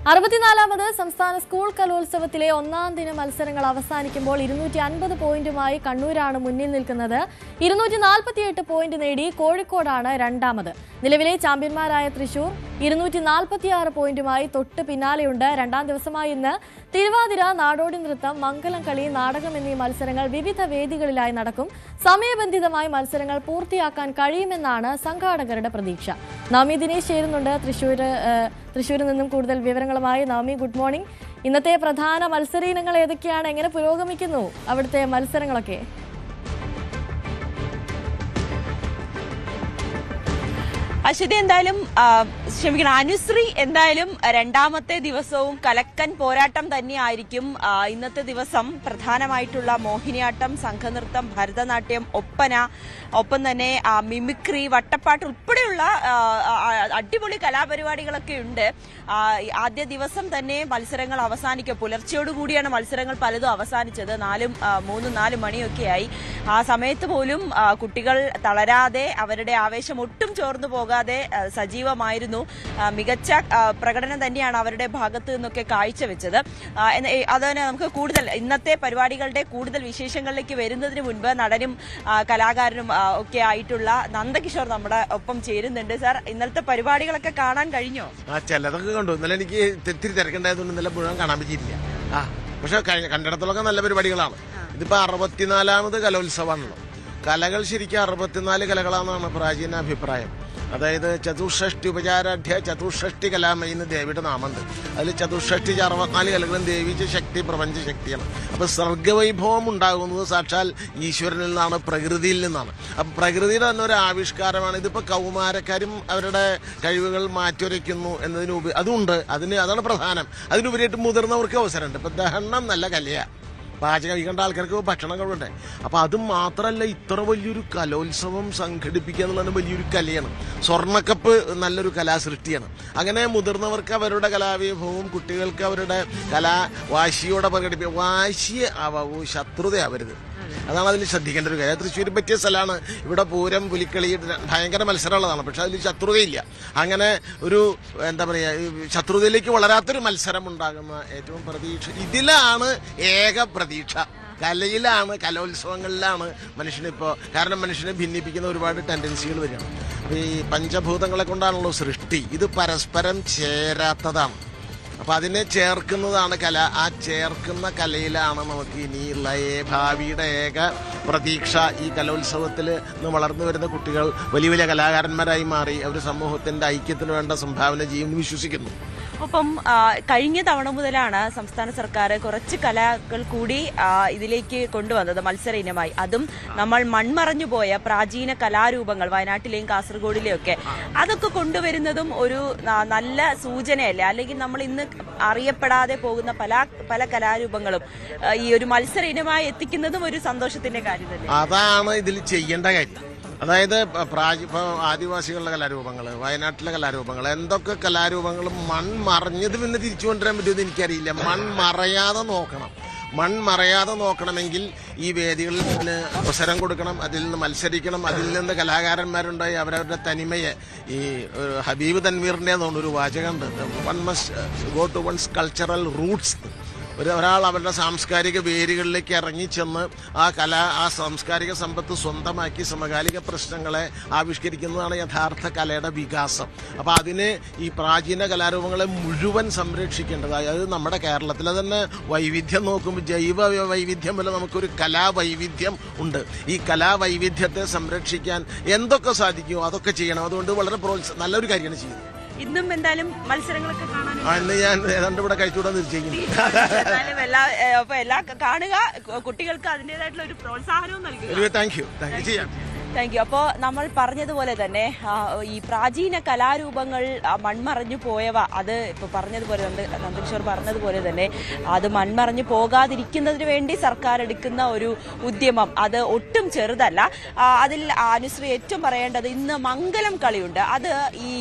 64ാമത് സംസ്ഥാന സ്കൂൾ കലോത്സവത്തിലെ ഒന്നാം ദിന മത്സരങ്ങൾ അവസാനിക്കുമ്പോൾ 250 പോയിന്റുമായി കണ്ണൂരാണ് മുന്നിൽ നിൽക്കുന്നത്. 248 പോയിന്റ് നേടി കോഴിക്കോടാണ് രണ്ടാമത്. നിലവിലെ ചാമ്പ്യന്മാരായ തൃശൂർ 246 പോയിന്റുമായി തൊട്ട് പിന്നാലെയുണ്ട്. രണ്ടാം ദിവസമായി ഇന്ന് തിരുവാതിര, നാടോടി നൃത്തം, മംഗലം കളി, നാടകം എന്നീ മത്സരങ്ങൾ വിവിധ വേദികളിലായി നടക്കും. സമയബന്ധിതമായി മത്സരങ്ങൾ പൂർത്തിയാക്കാൻ കഴിയുമെന്നാണ് സംഘാടകരുടെ പ്രതീക്ഷ. നവമി ദിനേശ് ചേരുന്നുണ്ട് തൃശ്ശൂരിൽ നിന്നും കൂടുതൽ വിവരങ്ങളുമായി. Navami, good morning. ഇന്നത്തെ പ്രധാന മത്സര ഇനങ്ങൾ ഏതൊക്കെയാണ്? എങ്ങനെ പുരോഗമിക്കുന്നു അവിടുത്തെ മത്സരങ്ങളൊക്കെ? അശ്വതി, എന്തായാലും അനുശ്രീ എന്തായാലും രണ്ടാമത്തെ ദിവസവും കലക്കൻ പോരാട്ടം തന്നെയായിരിക്കും. ഇന്നത്തെ ദിവസം പ്രധാനമായിട്ടുള്ള മോഹിനിയാട്ടം, സംഘനൃത്തം, ഭരതനാട്യം, ഒപ്പന, ഒപ്പം തന്നെ മിമിക്രി, വട്ടപ്പാട്ട് ഉൾപ്പെടെയുള്ള അടിപൊളി കലാപരിപാടികളൊക്കെ ഉണ്ട്. ആദ്യ ദിവസം തന്നെ മത്സരങ്ങൾ അവസാനിക്കുക പുലർച്ചയോടുകൂടിയാണ് മത്സരങ്ങൾ പലതും അവസാനിച്ചത്. 3-4 മണിയൊക്കെയായി. ആ സമയത്ത് പോലും കുട്ടികൾ തളരാതെ അവരുടെ ആവേശം ഒട്ടും ചോർന്നു പോകാതെ സജീവമായിരുന്നു. മികച്ച പ്രകടനം തന്നെയാണ് അവരുടെ ഭാഗത്ത് നിന്നൊക്കെ കാഴ്ചവെച്ചത്. അതുതന്നെ നമുക്ക് കൂടുതൽ ഇന്നത്തെ പരിപാടികളുടെ കൂടുതൽ വിശേഷങ്ങളിലേക്ക് വരുന്നതിന് മുൻപ് നടനും കലാകാരനും ഒക്കെ ആയിട്ടുള്ള നന്ദകിഷോർ നമ്മുടെ ഒപ്പം ചേരുന്നുണ്ട്. സാർ, ഇന്നലത്തെ പരിപാടികളൊക്കെ കാണാൻ കഴിഞ്ഞോ? ചിലതൊക്കെ കണ്ടു. ഇന്നലെ എനിക്ക് തിരി തിരക്കുണ്ടായതുകൊണ്ട് ഇന്നലെ മുഴുവൻ കാണാൻ പറ്റിയില്ല. പക്ഷെ കണ്ടിടത്തോളൊക്കെ നല്ല പരിപാടികളാണ്. ഇതിപ്പോ 64ാമത് കലോത്സവമാണല്ലോ. കലകൾ ശരിക്കും 64 കലകളാണെന്നാണ് പ്രാചീന അഭിപ്രായം. അതായത് ചതുഷ്ഷഷ്ടി ഉപചാരാഢ്യ ചതുഷ്ഷഷ്ടി കലാമയിന്ന് ദേവിയുടെ നാമുണ്ട്. അതിൽ ചതുഷ്ഷഷ്ടി 64 കലകളും ദേവിച്ച ശക്തി പ്രപഞ്ച ശക്തിയാണ്. അപ്പൊ സർഗവൈഭവം ഉണ്ടാകുന്നത് സാക്ഷാൽ ഈശ്വരനിൽ നിന്നാണ്, പ്രകൃതിയിൽ നിന്നാണ്. അപ്പൊ പ്രകൃതിയുടെ തന്നെ ഒരു ആവിഷ്കാരമാണ്. ഇതിപ്പോ കൗമാരക്കാരും അവരുടെ കഴിവുകൾ മാറ്റുരയ്ക്കുന്നു എന്നതിനുപരി അതുണ്ട്. അതാണ് പ്രധാനം. അതിനുപരിയായിട്ട് മുതിർന്നവർക്ക് അവസരമുണ്ട്. ഇപ്പൊ ദഹനം നല്ല കലയാ, പാചകം ഈ കണ്ട ആൾക്കാർക്ക് ഭക്ഷണം കഴിവുണ്ട്. അപ്പൊ അത് മാത്രമല്ല, ഇത്ര വലിയൊരു കലോത്സവം സംഘടിപ്പിക്കുക എന്നുള്ളത് വലിയൊരു കലയാണ്. സ്വർണ്ണക്കപ്പ് നല്ലൊരു കലാസൃഷ്ടിയാണ്. അങ്ങനെ മുതിർന്നവർക്ക് അവരുടെ കലാവൈഭവവും കുട്ടികൾക്ക് അവരുടെ കലാവാശിയോടെ പ്രകടിപ്പിക്കുക. വാശിയെ ശത്രുതയാവരുത്, അതാണ് അതിൽ ശ്രദ്ധിക്കേണ്ട ഒരു കാര്യം. തൃശ്ശൂർ പറ്റിയ സ്ഥലമാണ്. ഇവിടെ പൂരം, പുലിക്കളി ഭയങ്കര മത്സരമുള്ളതാണ്. പക്ഷെ അതിൽ ശത്രുതയില്ല. അങ്ങനെ ഒരു എന്താ പറയുക, ശത്രുതയിലേക്ക് വളരാത്തൊരു മത്സരം ഉണ്ടാകുന്ന ഏറ്റവും പ്രതീക്ഷ ഇതിലാണ്. ഏക പ്രതീക്ഷ കലയിലാണ്, കലോത്സവങ്ങളിലാണ് മനുഷ്യനിപ്പോ. കാരണം മനുഷ്യനെ ഭിന്നിപ്പിക്കുന്ന ഒരുപാട് ടെൻഡൻസികൾ വരികയാണ്. ഈ പഞ്ചഭൂതങ്ങളെ കൊണ്ടാണല്ലോ സൃഷ്ടി. ഇത് പരസ്പരം ചേരാത്തതാണ്. അപ്പൊ അതിനെ ചേർക്കുന്നതാണ് കല. ആ ചേർക്കുന്ന കലയിലാണ് നമുക്ക് ഇനിയുള്ള ഭാവിയുടെ ഏക പ്രതീക്ഷ. ഈ കലോത്സവത്തിൽ നിന്ന് വളർന്നു വരുന്ന കുട്ടികൾ വലിയ വലിയ കലാകാരന്മാരായി മാറി അവർ സമൂഹത്തിന്റെ ഐക്യത്തിന് വേണ്ട സംഭാവന ചെയ്യുമെന്ന് വിശ്വസിക്കുന്നു. ഒപ്പം കഴിഞ്ഞ തവണ മുതലാണ് സംസ്ഥാന സർക്കാർ കുറച്ച് കലകൾ കൂടി ഇതിലേക്ക് കൊണ്ടുവന്നത് മത്സര ഇനമായി. അതും നമ്മൾ മൺമറഞ്ഞു പോയ പ്രാചീന കലാരൂപങ്ങൾ വയനാട്ടിലെയും കാസർഗോഡിലെയും ഒക്കെ അതൊക്കെ കൊണ്ടുവരുന്നതും ഒരു നല്ല സൂചനയല്ലേ? അല്ലെങ്കിൽ നമ്മൾ ഇന്ന് അറിയപ്പെടാതെ പോകുന്ന പല കലാരൂപങ്ങളും ഈ ഒരു മത്സര ഇനമായി എത്തിക്കുന്നതും ഒരു സന്തോഷത്തിന്റെ കാര്യം തന്നെ. അതാണ് ഇതിൽ ചെയ്യേണ്ട കാര്യം. അതായത് ആദിവാസികളുടെ കലാരൂപങ്ങൾ, വയനാട്ടിലെ കലാരൂപങ്ങൾ, എന്തൊക്കെ കലാരൂപങ്ങളും മൺമറഞ്ഞത് പിന്നെ തിരിച്ചു കൊണ്ടുവരാൻ പറ്റുമെന്ന് എനിക്കറിയില്ല. മൺമറയാതെ നോക്കണമെങ്കിൽ ഈ വേദികളിൽ നിന്ന് അവസരം കൊടുക്കണം, അതിൽ നിന്ന് മത്സരിക്കണം, അതിൽ നിന്ന് കലാകാരന്മാരുണ്ടായി അവരവരുടെ തനിമയെ. ഈ ഹബീബ് തൻവീറിന്റെ ഒരു വാചകമുണ്ട്, one must go to one's cultural roots. ഒരാൾ അവരുടെ സാംസ്കാരിക വേരുകളിലേക്ക് ഇറങ്ങിച്ചെന്ന് ആ സാംസ്കാരിക സമ്പത്ത് സ്വന്തമാക്കി സമകാലിക പ്രശ്നങ്ങളെ ആവിഷ്കരിക്കുന്നതാണ് യഥാർത്ഥ കലയുടെ വികാസം. അപ്പൊ അതിന് ഈ പ്രാചീന കലാരൂപങ്ങളെ മുഴുവൻ സംരക്ഷിക്കേണ്ടതായി. അത് നമ്മുടെ കേരളത്തിലെ തന്നെ വൈവിധ്യം നോക്കുമ്പോൾ ജൈവ വൈവിധ്യം പോലെ നമുക്കൊരു കലാവൈവിധ്യം ഉണ്ട്. ഈ കലാവൈവിധ്യത്തെ സംരക്ഷിക്കാൻ എന്തൊക്കെ സാധിക്കുമോ അതൊക്കെ ചെയ്യണം. അതുകൊണ്ട് വളരെ നല്ലൊരു കാര്യമാണ് ചെയ്യുന്നത്. ഇന്നും എന്തായാലും മത്സരങ്ങളൊക്കെ കാണാൻ ഇന്ന് ഞാൻ ഏതാണ്ട് ഇവിടെ കഴിച്ചുകൂടാൻ നിശ്ചയിക്കുന്നു. എല്ലാ കാണുക, കുട്ടികൾക്ക് അതിൻ്റെതായിട്ടുള്ള ഒരു പ്രോത്സാഹനവും നൽകുക. താങ്ക് യു ചെയ്യാം. Thank you. അപ്പോൾ നമ്മൾ പറഞ്ഞതുപോലെ തന്നെ ഈ പ്രാചീന കലാരൂപങ്ങൾ മൺമറഞ്ഞു പോയവ, അത് ഇപ്പോൾ പറഞ്ഞതുപോലെ നന്ദകിഷോർ പറഞ്ഞതുപോലെ തന്നെ അത് മൺമറഞ്ഞു പോകാതിരിക്കുന്നതിന് വേണ്ടി സർക്കാർ എടുക്കുന്ന ഒരു ഉദ്യമം അത് ഒട്ടും ചെറുതല്ല. അതിൽ അനുശ്രീ ഏറ്റവും പറയേണ്ടത് ഇന്ന് മംഗലം കളിയുണ്ട്. അത് ഈ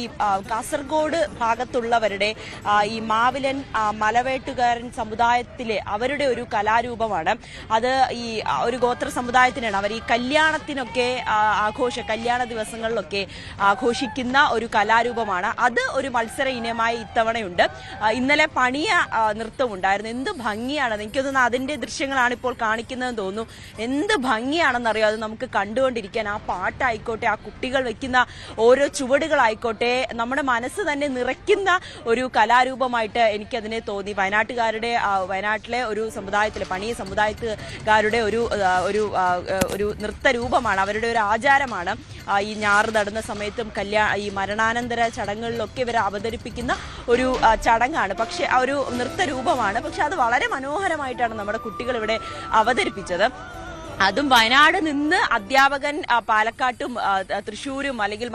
കാസർഗോഡ് ഭാഗത്തുള്ളവരുടെ ഈ മാവിലൻ മലവേട്ടുകാരൻ സമുദായത്തിലെ അവരുടെ ഒരു കലാരൂപമാണ്. അത് ഈ ഒരു ഗോത്ര സമുദായത്തിനാണ്. അവർ ഈ കല്യാണത്തിനൊക്കെ കല്യാണ ദിവസങ്ങളിലൊക്കെ ആഘോഷിക്കുന്ന ഒരു കലാരൂപമാണ്. അത് ഒരു മത്സര ഇനമായി ഇത്തവണയുണ്ട്. ഇന്നലെ പണിയ നൃത്തമുണ്ടായിരുന്നു. എന്ത് ഭംഗിയാണ്, എനിക്ക് തോന്നുന്നു അതിന്റെ ദൃശ്യങ്ങളാണ് ഇപ്പോൾ കാണിക്കുന്നതെന്ന് തോന്നുന്നു. എന്ത് ഭംഗിയാണെന്നറിയോ അത് നമുക്ക് കണ്ടുകൊണ്ടിരിക്കാൻ. ആ പാട്ടായിക്കോട്ടെ, ആ കുട്ടികൾ വെക്കുന്ന ഓരോ ചുവടുകളായിക്കോട്ടെ, നമ്മുടെ മനസ്സ് തന്നെ നിറയ്ക്കുന്ന ഒരു കലാരൂപമായിട്ട് എനിക്കതിനെ തോന്നി. വയനാട്ടിലെ ഒരു സമുദായത്തിലെ പണിയ സമുദായത്തുകാരുടെ ഒരു നൃത്തരൂപമാണ്, അവരുടെ ഒരു ആചാരമാണ്. ഈ ഞാറ് നടുന്ന സമയത്തും ഈ മരണാനന്തര ചടങ്ങുകളിലൊക്കെ ഇവർ അവതരിപ്പിക്കുന്ന ഒരു ചടങ്ങാണ്. പക്ഷെ ആ ഒരു നൃത്തരൂപമാണ്. പക്ഷെ അത് വളരെ മനോഹരമായിട്ടാണ് നമ്മുടെ കുട്ടികൾ ഇവിടെ അവതരിപ്പിച്ചത്. അതും വയനാട് നിന്ന് അധ്യാപകൻ പാലക്കാട്ടും തൃശ്ശൂരും അല്ലെങ്കിൽ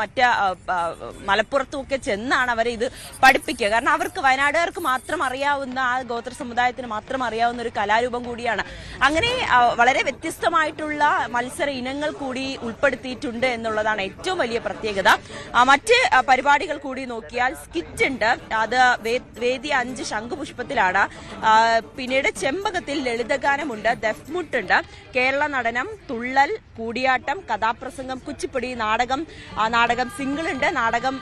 മലപ്പുറത്തും ഒക്കെ ചെന്നാണ് അവരെ ഇത് പഠിപ്പിക്കുക. കാരണം അവർക്ക് വയനാടുകാർക്ക് മാത്രം അറിയാവുന്ന, ആ ഗോത്ര സമുദായത്തിന് മാത്രം അറിയാവുന്ന ഒരു കലാരൂപം കൂടിയാണ്. അങ്ങനെ വളരെ വ്യത്യസ്തമായിട്ടുള്ള മത്സര ഇനങ്ങൾ കൂടി ഉൾപ്പെടുത്തിയിട്ടുണ്ട് എന്നുള്ളതാണ് ഏറ്റവും വലിയ പ്രത്യേകത. മറ്റ് പരിപാടികൾ കൂടി നോക്കിയാൽ സ്കിറ്റ് ഉണ്ട്, അത് വേദി 5 ശംഖുപുഷ്പത്തിലാണ്. പിന്നീട് ചെമ്പകത്തിൽ ലളിതഗാനമുണ്ട്, ദഫ്മുട്ടുണ്ട്, കേരള നടനം, തുള്ളൽ, കൂടിയാട്ടം, കഥാപ്രസംഗം, കുച്ചിപ്പുടി, നാടകം സിംഗിൾ ഉണ്ട്, നാടകം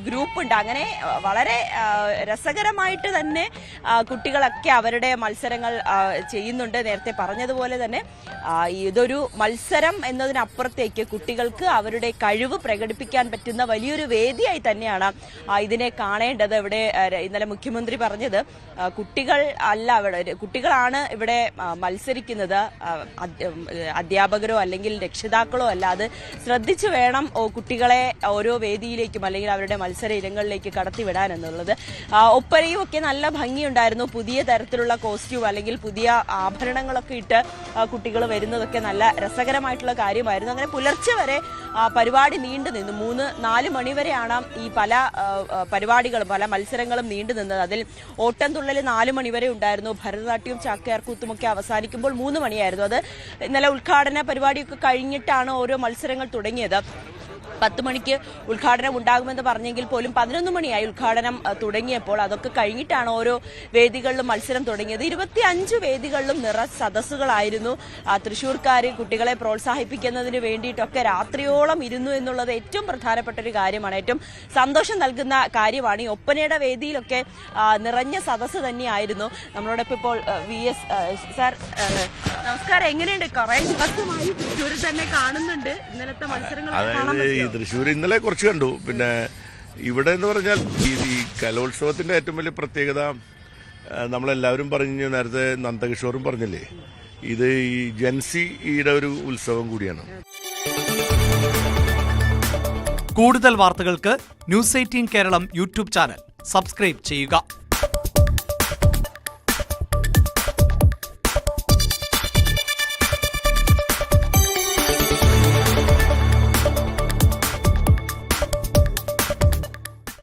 ഗ്രൂപ്പ് ഉണ്ട്. അങ്ങനെ വളരെ രസകരമായിട്ട് തന്നെ കുട്ടികളൊക്കെ അവരുടെ മത്സരങ്ങൾ ചെയ്യുന്നുണ്ട്. നേരത്തെ പറഞ്ഞതുപോലെ തന്നെ ഇതൊരു മത്സരം എന്നതിനപ്പുറത്തേക്ക് കുട്ടികൾക്ക് അവരുടെ കഴിവ് പ്രകടിപ്പിക്കാൻ പറ്റുന്ന വലിയൊരു വേദിയായി തന്നെയാണ് ഇതിനെ കാണേണ്ടത്. ഇവിടെ ഇന്നലെ മുഖ്യമന്ത്രി പറഞ്ഞത് കുട്ടികളാണ് ഇവിടെ മത്സരിക്കുന്നത്, അധ്യാപകരോ അല്ലെങ്കിൽ രക്ഷിതാക്കളോ അല്ല. അത് ശ്രദ്ധിച്ചു വേണം കുട്ടികളെ ഓരോ വേദിയിലേക്കും അല്ലെങ്കിൽ അവരുടെ മത്സര ഇനങ്ങളിലേക്ക് കടത്തിവിടാൻ എന്നുള്ളത്. ഒപ്പനയും ഒക്കെ നല്ല ഭംഗിയുണ്ടായിരുന്നു. പുതിയ തരത്തിലുള്ള കോസ്റ്റ്യൂം അല്ലെങ്കിൽ പുതിയ ആഭരണങ്ങളൊക്കെ ഇട്ട് കുട്ടികൾ വരുന്നതൊക്കെ നല്ല രസകരമായിട്ടുള്ള കാര്യമായിരുന്നു. അങ്ങനെ പുലർച്ചെ വരെ പരിപാടി നീണ്ടു നിന്നു. 3-4 മണിവരെയാണ് ഈ പല പരിപാടികളും പല മത്സരങ്ങളും നീണ്ടു നിന്നത്. അതിൽ ഓട്ടംതുള്ളൽ 4 മണിവരെ ഉണ്ടായിരുന്നു. ഭരതനാട്യവും ചാക്യാർകൂത്തും ഒക്കെ അവസാനിക്കുമ്പോൾ 3 മണിയായിരുന്നു. അത് ഇന്നലെ ഉദ്ഘാടന പരിപാടിയൊക്കെ കഴിഞ്ഞിട്ടാണ് ഓരോ മത്സരങ്ങൾ തുടങ്ങിയത്. 10 മണിക്ക് ഉദ്ഘാടനം ഉണ്ടാകുമെന്ന് പറഞ്ഞെങ്കിൽ പോലും 11 മണിയായി ഉദ്ഘാടനം തുടങ്ങിയപ്പോൾ. അതൊക്കെ കഴിഞ്ഞിട്ടാണ് ഓരോ വേദികളിലും മത്സരം തുടങ്ങിയത്. 25 വേദികളിലും സദസ്സുകളായിരുന്നു. തൃശ്ശൂർക്കാർ കുട്ടികളെ പ്രോത്സാഹിപ്പിക്കുന്നതിന് വേണ്ടിയിട്ടൊക്കെ രാത്രിയോളം ഇരുന്നു എന്നുള്ളത് ഏറ്റവും പ്രധാനപ്പെട്ട ഒരു കാര്യമാണ്, ഏറ്റവും സന്തോഷം നൽകുന്ന കാര്യമാണ്. ഈ ഒപ്പനയുടെ വേദിയിലൊക്കെ നിറഞ്ഞ സദസ്സ് തന്നെയായിരുന്നു. നമ്മളോടൊപ്പം ഇപ്പോൾ VS സാർ, നമസ്കാരം. എങ്ങനെയുണ്ട്? കുറെ ദിവസമായി തൃശ്ശൂരിൽ തന്നെ കാണുന്നുണ്ട്. ഇന്നലത്തെ മത്സരങ്ങൾ കാണാൻ പറ്റുമോ? തൃശ്ശൂർ ഇന്നലെ കുറച്ച് കണ്ടു. പിന്നെ ഇവിടെ എന്ന് പറഞ്ഞാൽ ഈ കലോത്സവത്തിന്റെ ഏറ്റവും വലിയ പ്രത്യേകത നമ്മളെല്ലാവരും പറഞ്ഞു, നേരത്തെ നന്ദകിഷോറും പറഞ്ഞില്ലേ, ഇത് ഈ ജൻസിയുടെ ഒരു ഉത്സവം കൂടിയാണ്. കൂടുതൽ വാർത്തകൾക്ക് News 18 Keralam YouTube channel subscribe ചെയ്യുക.